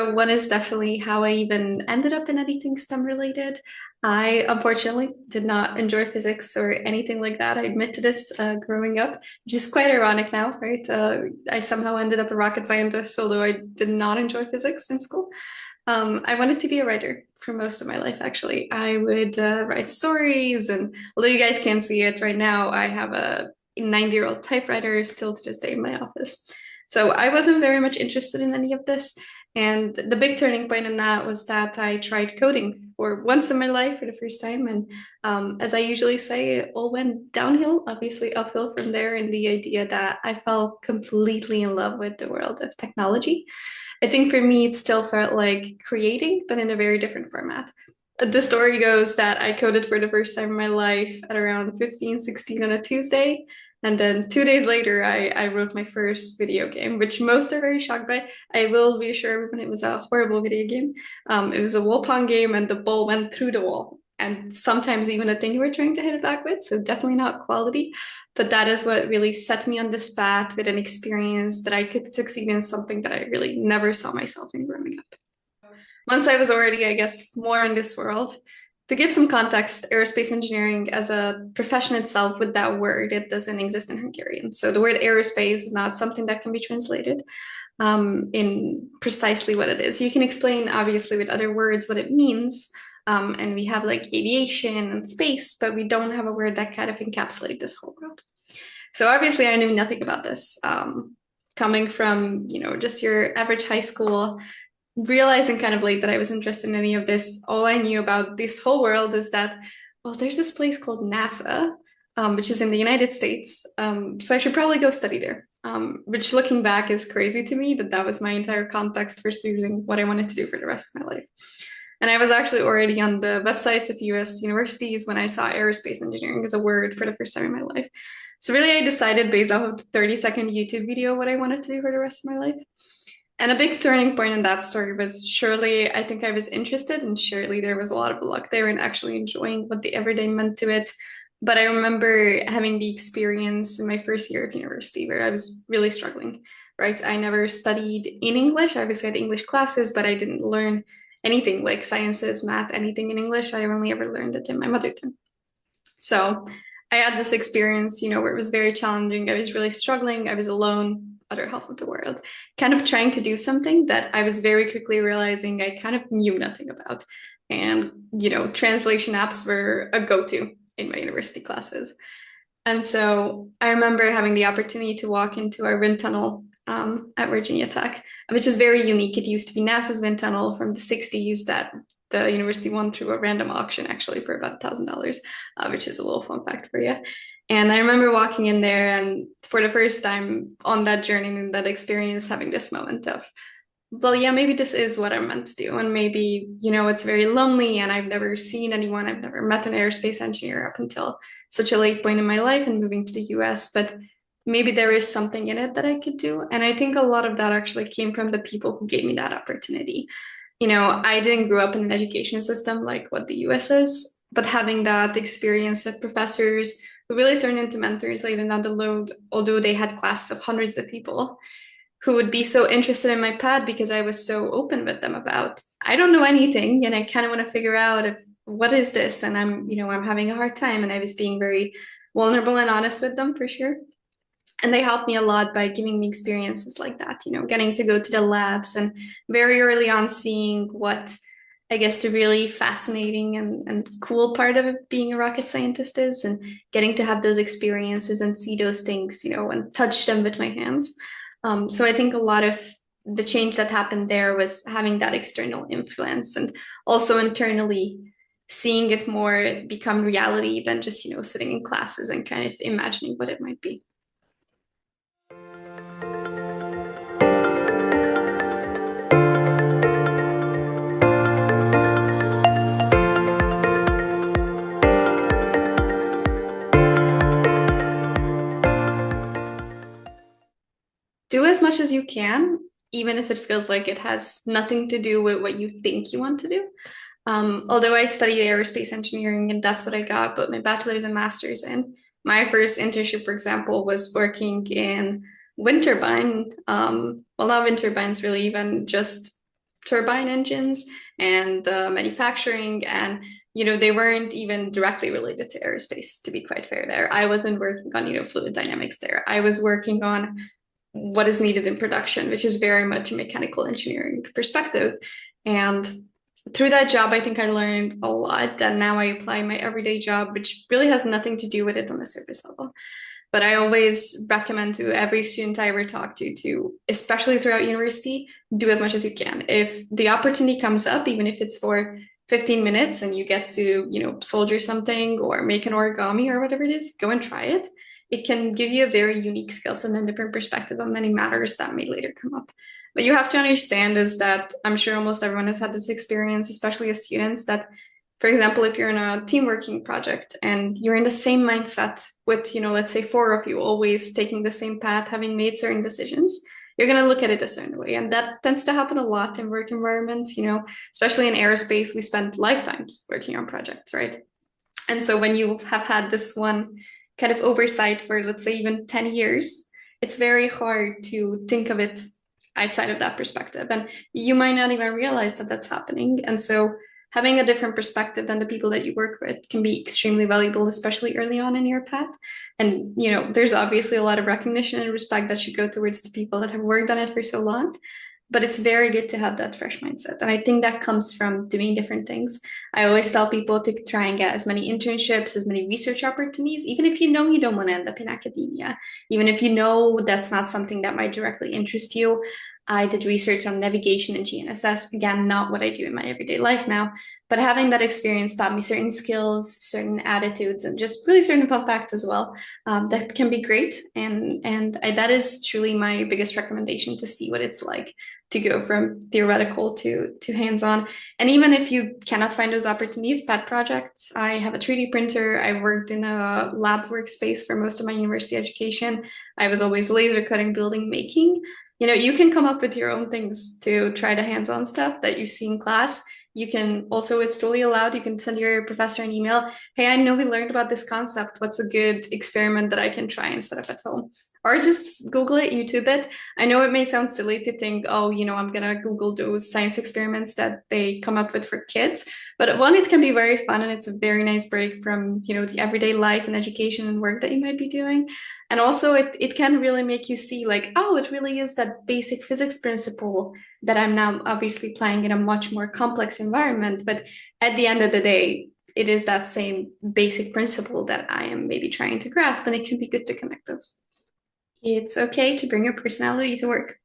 So one is definitely how I even ended up in anything STEM related. I unfortunately did not enjoy physics or anything like that. I admit to this growing up, which is quite ironic now, right? I somehow ended up a rocket scientist, although I did not enjoy physics in school. I wanted to be a writer for most of my life, actually. I would write stories, and although you guys can't see it right now, I have a 90-year-old typewriter still to this day in my office. So I wasn't very much interested in any of this. And the big turning point in that was that I tried coding for once in my life for the first time. And as I usually say, it all went downhill, obviously uphill from there, in the idea that I fell completely in love with the world of technology. I think for me, it still felt like creating, but in a very different format. The story goes that I coded for the first time in my life at around 15, 16 on a Tuesday. And then 2 days later, I wrote my first video game, which most are very shocked by. I will reassure everyone it was a horrible video game. It was a wall pong game, and the ball went through the wall. And sometimes even a thing you were trying to hit it back with, so definitely not quality. But that is what really set me on this path with an experience that I could succeed in something that I really never saw myself in growing up. Once I was already, I guess, more in this world, to give some context, aerospace engineering as a profession itself, with that word, it doesn't exist in Hungarian. So the word aerospace is not something that can be translated in precisely what it is. You can explain, obviously, with other words what it means. And we have like aviation and space, but we don't have a word that kind of encapsulates this whole world. So obviously I knew nothing about this. Coming from, just your average high school, realizing kind of late that I was interested in any of this, all I knew about this whole world is that, well, there's this place called NASA, which is in the United States. So I should probably go study there, which looking back is crazy to me that was my entire context for choosing what I wanted to do for the rest of my life. And I was actually already on the websites of US universities when I saw aerospace engineering as a word for the first time in my life. So really I decided based off of the 30-second YouTube video what I wanted to do for the rest of my life. And a big turning point in that story was surely, I think I was interested, and surely there was a lot of luck there and actually enjoying what the everyday meant to it. But I remember having the experience in my first year of university where I was really struggling, right? I never studied in English. I obviously had English classes, but I didn't learn anything like sciences, math, anything in English. I only ever learned it in my mother tongue. So I had this experience, where it was very challenging. I was really struggling. I was alone, other half of the world, kind of trying to do something that I was very quickly realizing I kind of knew nothing about. And, translation apps were a go-to in my university classes. And so I remember having the opportunity to walk into our wind tunnel at Virginia Tech, which is very unique. It used to be NASA's wind tunnel from the 60s that the university won through a random auction, actually, for about $1,000, which is a little fun fact for you. And I remember walking in there and for the first time on that journey and that experience, having this moment of, well, yeah, maybe this is what I'm meant to do. And maybe, it's very lonely and I've never seen anyone, I've never met an aerospace engineer up until such a late point in my life and moving to the US, but maybe there is something in it that I could do. And I think a lot of that actually came from the people who gave me that opportunity. I didn't grow up in an education system like what the US is, but having that experience of professors who really turned into mentors later down the road, although they had classes of hundreds of people who would be so interested in my path because I was so open with them about, I don't know anything and I kind of want to figure out what is this? And I'm having a hard time. And I was being very vulnerable and honest with them for sure. And they helped me a lot by giving me experiences like that, getting to go to the labs and very early on seeing what I guess the really fascinating and cool part of it being a rocket scientist is, and getting to have those experiences and see those things, and touch them with my hands. So I think a lot of the change that happened there was having that external influence and also internally seeing it more become reality than just, sitting in classes and kind of imagining what it might be. Do as much as you can, even if it feels like it has nothing to do with what you think you want to do. Although I studied aerospace engineering and that's what I got, but my bachelor's and master's in. My first internship, for example, was working in wind turbine. Well, not wind turbines really, even just turbine engines and manufacturing, and they weren't even directly related to aerospace, to be quite fair there. I wasn't working on fluid dynamics there. I was working on what is needed in production, which is very much a mechanical engineering perspective. And through that job, I think I learned a lot that now I apply in my everyday job, which really has nothing to do with it on a surface level. But I always recommend to every student I ever talk to, especially throughout university, do as much as you can. If the opportunity comes up, even if it's for 15 minutes and you get to, solder something or make an origami or whatever it is, go and try it. It can give you a very unique skill set and a different perspective on many matters that may later come up. But you have to understand is that I'm sure almost everyone has had this experience, especially as students, that, for example, if you're in a team working project and you're in the same mindset with, let's say 4 of you always taking the same path, having made certain decisions, you're going to look at it a certain way. And that tends to happen a lot in work environments, especially in aerospace, we spend lifetimes working on projects, right? And so when you have had this one kind of oversight for, let's say, even 10 years, it's very hard to think of it outside of that perspective. And you might not even realize that that's happening. And so having a different perspective than the people that you work with can be extremely valuable, especially early on in your path. And, there's obviously a lot of recognition and respect that should go towards the people that have worked on it for so long. But it's very good to have that fresh mindset. And I think that comes from doing different things. I always tell people to try and get as many internships, as many research opportunities, even if you don't want to end up in academia, even if that's not something that might directly interest you. I did research on navigation and GNSS, again, not what I do in my everyday life now, but having that experience taught me certain skills, certain attitudes, and just really certain fun facts as well. That can be great. And that is truly my biggest recommendation, to see what it's like to go from theoretical to hands-on. And even if you cannot find those opportunities, pet projects, I have a 3D printer. I worked in a lab workspace for most of my university education. I was always laser cutting, building, making. You can come up with your own things to try the hands-on stuff that you see in class. You can also, it's totally allowed, you can send your professor an email. Hey, I know we learned about this concept. What's a good experiment that I can try and set up at home? Or just Google it, YouTube it. I know it may sound silly to think, oh, I'm going to Google those science experiments that they come up with for kids. But one, it can be very fun, and it's a very nice break from, the everyday life and education and work that you might be doing. And also it can really make you see like, oh, it really is that basic physics principle that I'm now obviously applying in a much more complex environment. But at the end of the day, it is that same basic principle that I am maybe trying to grasp, and it can be good to connect those. It's okay to bring your personality to work.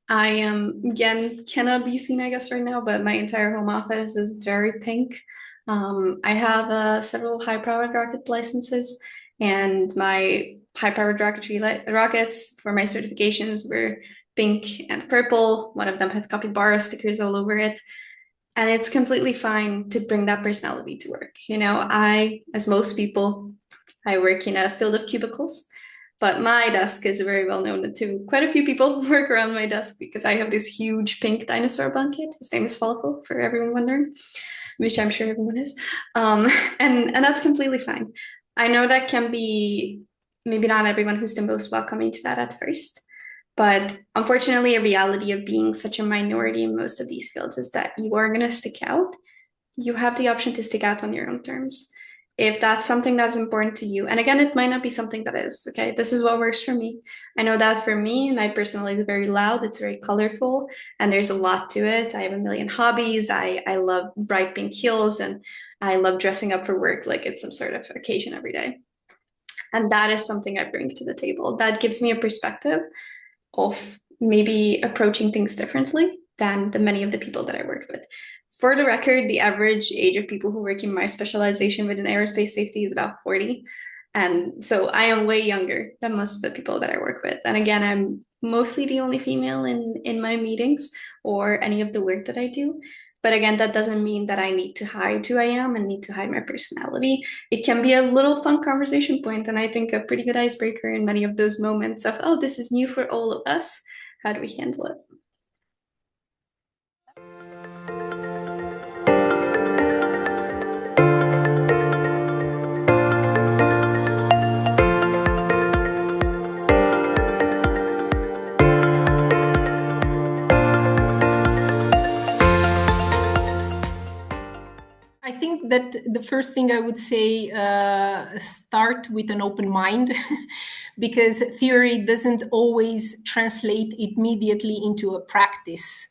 I again, cannot be seen, I guess, right now, but my entire home office is very pink. I have several high-powered rocket licenses, and my high-powered rockets for my certifications were pink and purple. One of them had capybara stickers all over it. And it's completely fine to bring that personality to work. I, as most people, I work in a field of cubicles. But my desk is very well known to quite a few people who work around my desk, because I have this huge pink dinosaur blanket. His name is 𝗨 for everyone wondering, which I'm sure everyone is. And that's completely fine. I know that can be maybe not everyone who's the most welcoming to that at first. But unfortunately, a reality of being such a minority in most of these fields is that you are going to stick out. You have the option to stick out on your own terms. If that's something that's important to you, and again, it might not be something that is, okay? This is what works for me. I know that for me, my personality is very loud, it's very colorful, and there's a lot to it. I have a million hobbies. I love bright pink heels, and I love dressing up for work like it's some sort of occasion every day. And that is something I bring to the table. That gives me a perspective of maybe approaching things differently than the many of the people that I work with. For the record, the average age of people who work in my specialization within aerospace safety is about 40. And so I am way younger than most of the people that I work with. And again, I'm mostly the only female in my meetings or any of the work that I do. But again, that doesn't mean that I need to hide who I am and need to hide my personality. It can be a little fun conversation point, and I think a pretty good icebreaker in many of those moments of, oh, this is new for all of us. How do we handle it? think that the first thing I would say, start with an open mind, because theory doesn't always translate immediately into a practice.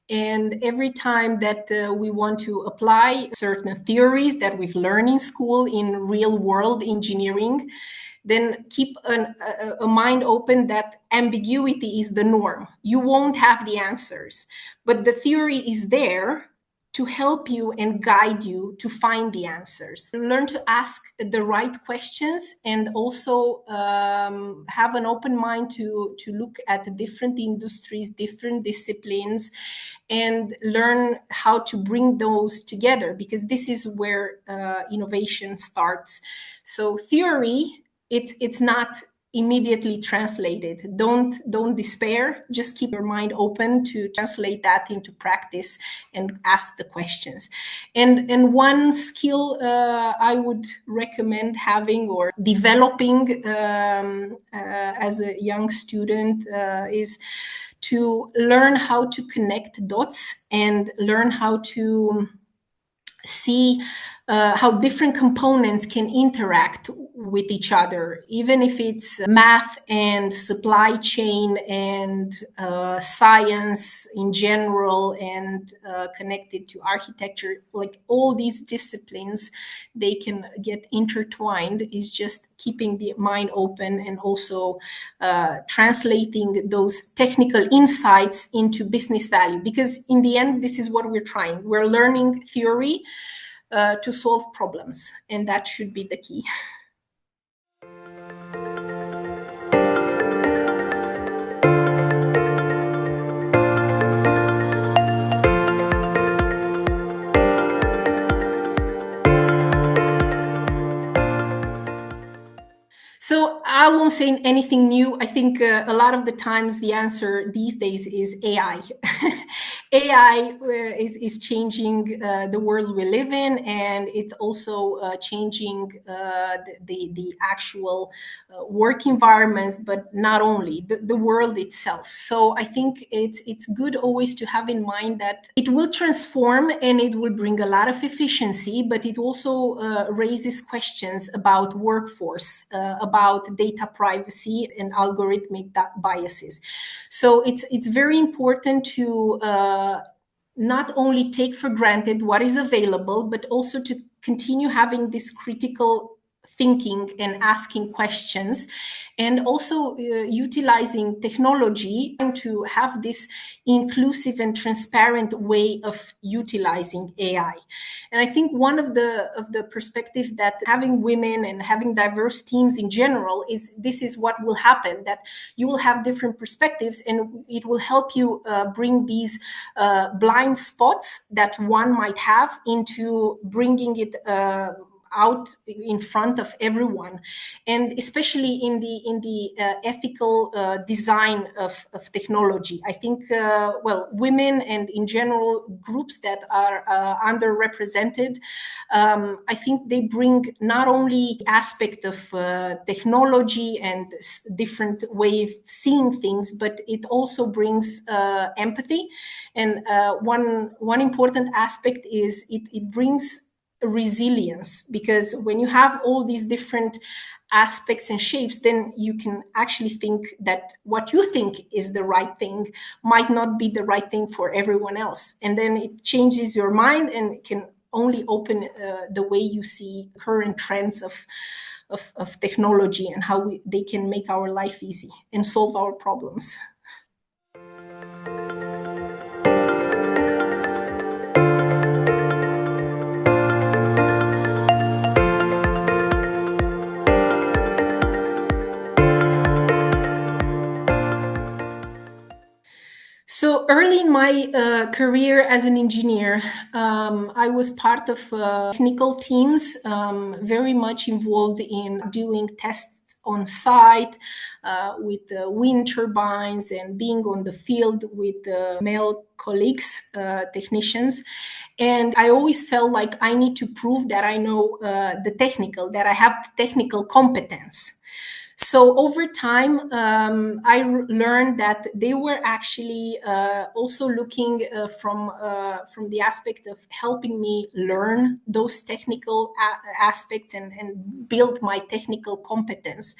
And every time that we want to apply certain theories that we've learned in school in real world engineering, then keep a mind open that ambiguity is the norm. You won't have the answers, but the theory is there to help you and guide you to find the answers. Learn to ask the right questions, and also have an open mind to look at different industries, different disciplines, and learn how to bring those together, because this is where innovation starts. So theory, it's not immediately translated. Don't despair. Just keep your mind open to translate that into practice and ask the questions. And one skill I would recommend having or developing as a young student is to learn how to connect dots and learn how to see how different components can interact with each other, even if it's math and supply chain and science in general, and connected to architecture. Like all these disciplines, they can get intertwined. Is just keeping the mind open and also translating those technical insights into business value. Because in the end, this is what we're trying. We're learning theory to solve problems, and that should be the key. So I won't say anything new. I think a lot of the times the answer these days is AI. AI is changing the world we live in, and it's also changing the actual work environments, but not only the world itself. So I think it's good always to have in mind that it will transform and it will bring a lot of efficiency, but it also raises questions about workforce, about data privacy and algorithmic biases. So it's very important to not only take for granted what is available, but also to continue having this critical thinking and asking questions, and also utilizing technology to have this inclusive and transparent way of utilizing AI. And I think one of the perspectives that having women and having diverse teams in general is this is what will happen, that you will have different perspectives, and it will help you bring these blind spots that one might have into bringing it out in front of everyone, and especially in the ethical design of technology. I think, well, women and in general groups that are underrepresented, I think they bring not only aspect of technology and different way of seeing things, but it also brings empathy. And one important aspect is it brings resilience, because when you have all these different aspects and shapes, then you can actually think that what you think is the right thing might not be the right thing for everyone else. And then it changes your mind and can only open the way you see current trends of technology and how they can make our life easy and solve our problems. So early in my career as an engineer, I was part of technical teams, very much involved in doing tests on site with wind turbines and being on the field with male colleagues, technicians. And I always felt like I need to prove that I know that I have the technical competence. So over time, I learned that they were actually also looking from the aspect of helping me learn those technical aspects and build my technical competence.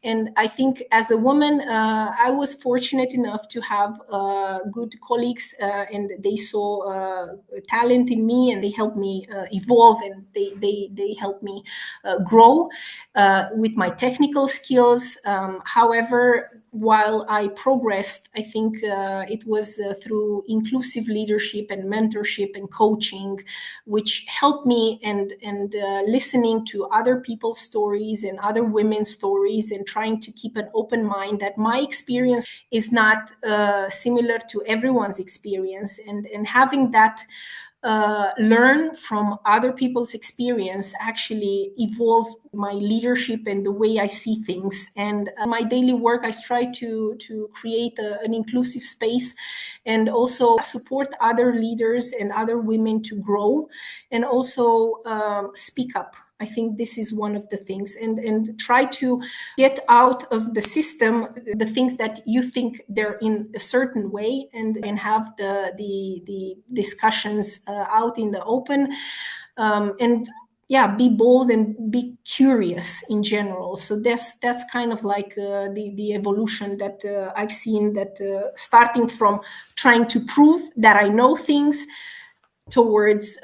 And I think as a woman, I was fortunate enough to have good colleagues, and they saw talent in me, and they helped me evolve, and they helped me grow with my technical skills. However, while I progressed, I think it was through inclusive leadership and mentorship and coaching, which helped me, and listening to other people's stories and other women's stories, and trying to keep an open mind that my experience is not similar to everyone's experience, and having that learn from other people's experience actually evolved my leadership and the way I see things. And my daily work, I try to create an inclusive space, and also support other leaders and other women to grow, and also speak up. I think this is one of the things, and try to get out of the system the things that you think they're in a certain way, and have the discussions out in the open, and yeah, be bold and be curious in general. So that's kind of like the evolution that I've seen, that starting from trying to prove that I know things, towards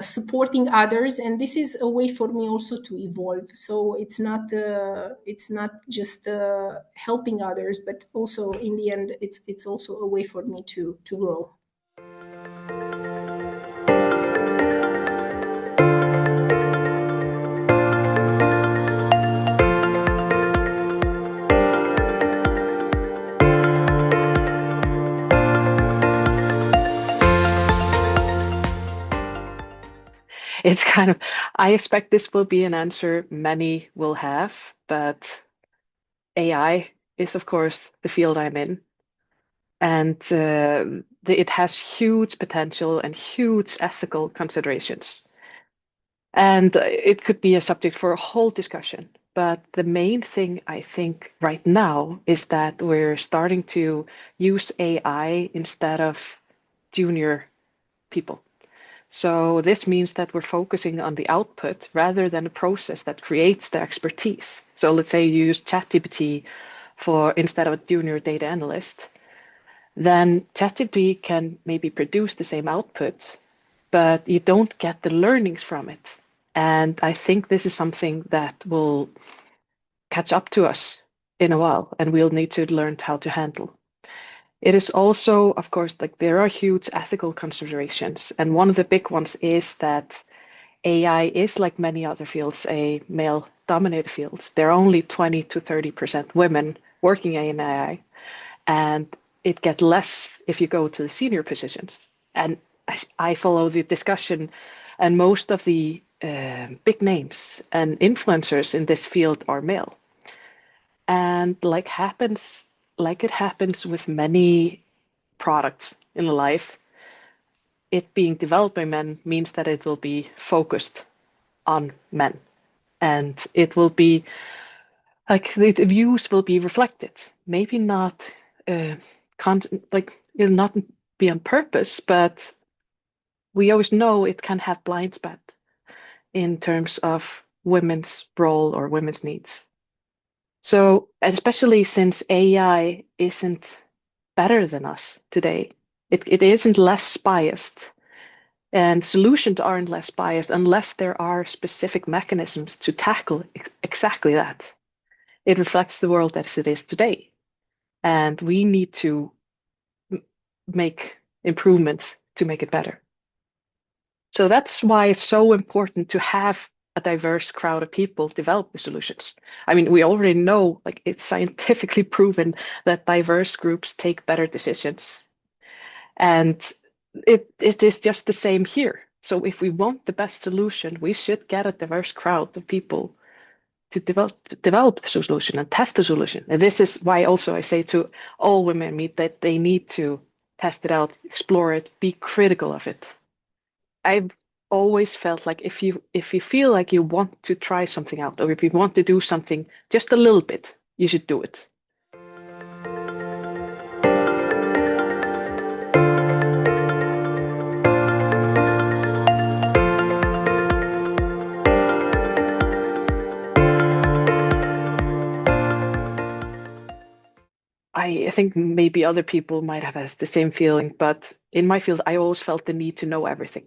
supporting others. And this is a way for me also to evolve. So it's not just helping others, but also in the end, it's also a way for me to grow. It's kind of, I expect this will be an answer many will have, but AI is, of course, the field I'm in. And it has huge potential and huge ethical considerations. And it could be a subject for a whole discussion. But the main thing I think right now is that we're starting to use AI instead of junior people. So this means that we're focusing on the output rather than a process that creates the expertise. So let's say you use ChatGPT instead of a junior data analyst, then ChatGPT can maybe produce the same output, but you don't get the learnings from it. And I think this is something that will catch up to us in a while, and we'll need to learn how to handle. It is also, of course, like there are huge ethical considerations. And one of the big ones is that AI is, like many other fields, a male-dominated field. There are only 20 to 30% women working in AI, and it gets less if you go to the senior positions. And I follow the discussion, and most of the big names and influencers in this field are male. And like it happens with many products in life, it being developed by men means that it will be focused on men. And it will be like the views will be reflected. Maybe not it'll not be on purpose, but we always know it can have blind spot in terms of women's role or women's needs. So, especially since AI isn't better than us today, it isn't less biased, and solutions aren't less biased unless there are specific mechanisms to tackle exactly that. It reflects the world as it is today, and we need to make improvements to make it better. So that's why it's so important to have a diverse crowd of people develop the solutions. I mean, we already know, like it's scientifically proven that diverse groups take better decisions. And it is just the same here. So if we want the best solution, we should get a diverse crowd of people to develop the solution and test the solution. And this is why also I say to all women I meet that they need to test it out, explore it, be critical of it. always felt like if you feel like you want to try something out, or if you want to do something just a little bit, you should do it. I think maybe other people might have had the same feeling, but in my field, I always felt the need to know everything.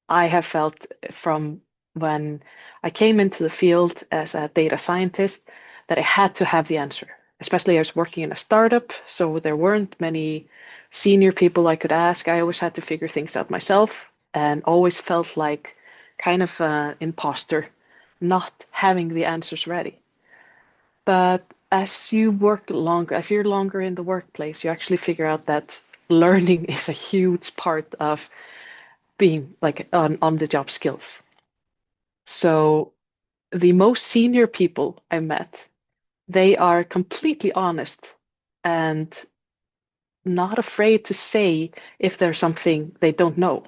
I have felt from when I came into the field as a data scientist that I had to have the answer, especially I was working in a startup, so there weren't many senior people I could ask. I always had to figure things out myself and always felt like kind of an imposter, not having the answers ready. But as you work longer, if you're longer in the workplace, you actually figure out that learning is a huge part of being like on the job skills. So the most senior people I met, they are completely honest and not afraid to say if there's something they don't know,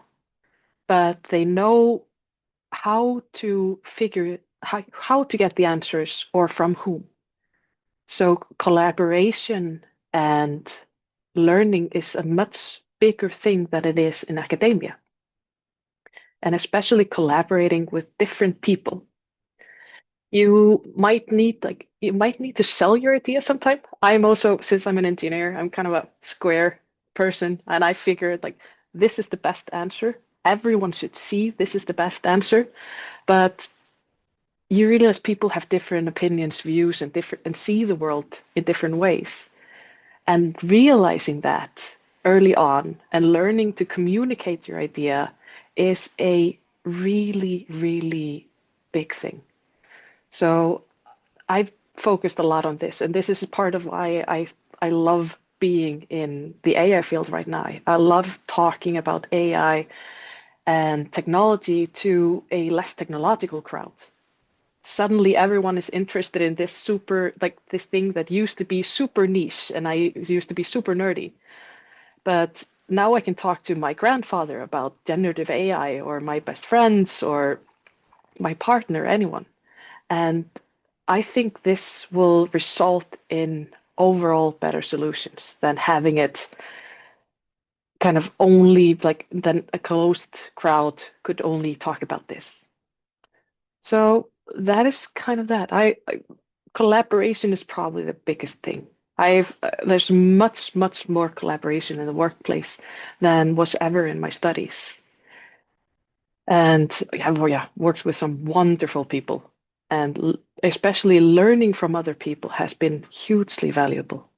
but they know how to figure how to get the answers or from whom. So collaboration and learning is a much bigger thing than it is in academia. And especially collaborating with different people. You might need to sell your idea sometime. I'm also, since I'm an engineer, I'm kind of a square person, and I figured like this is the best answer. Everyone should see this is the best answer. But you realize people have different opinions, views, and see the world in different ways. And realizing that early on and learning to communicate your idea is a really, really big thing. So I've focused a lot on this, and this is part of why I love being in the AI field right now. I love talking about AI and technology to a less technological crowd. Suddenly everyone is interested in this this thing that used to be super niche and I used to be super nerdy. But now I can talk to my grandfather about generative AI or my best friends or my partner, anyone. And I think this will result in overall better solutions than having it kind of only then a closed crowd could only talk about this. So that is kind of that. Collaboration is probably the biggest thing. There's much more collaboration in the workplace than was ever in my studies. And I've worked with some wonderful people, and especially learning from other people has been hugely valuable.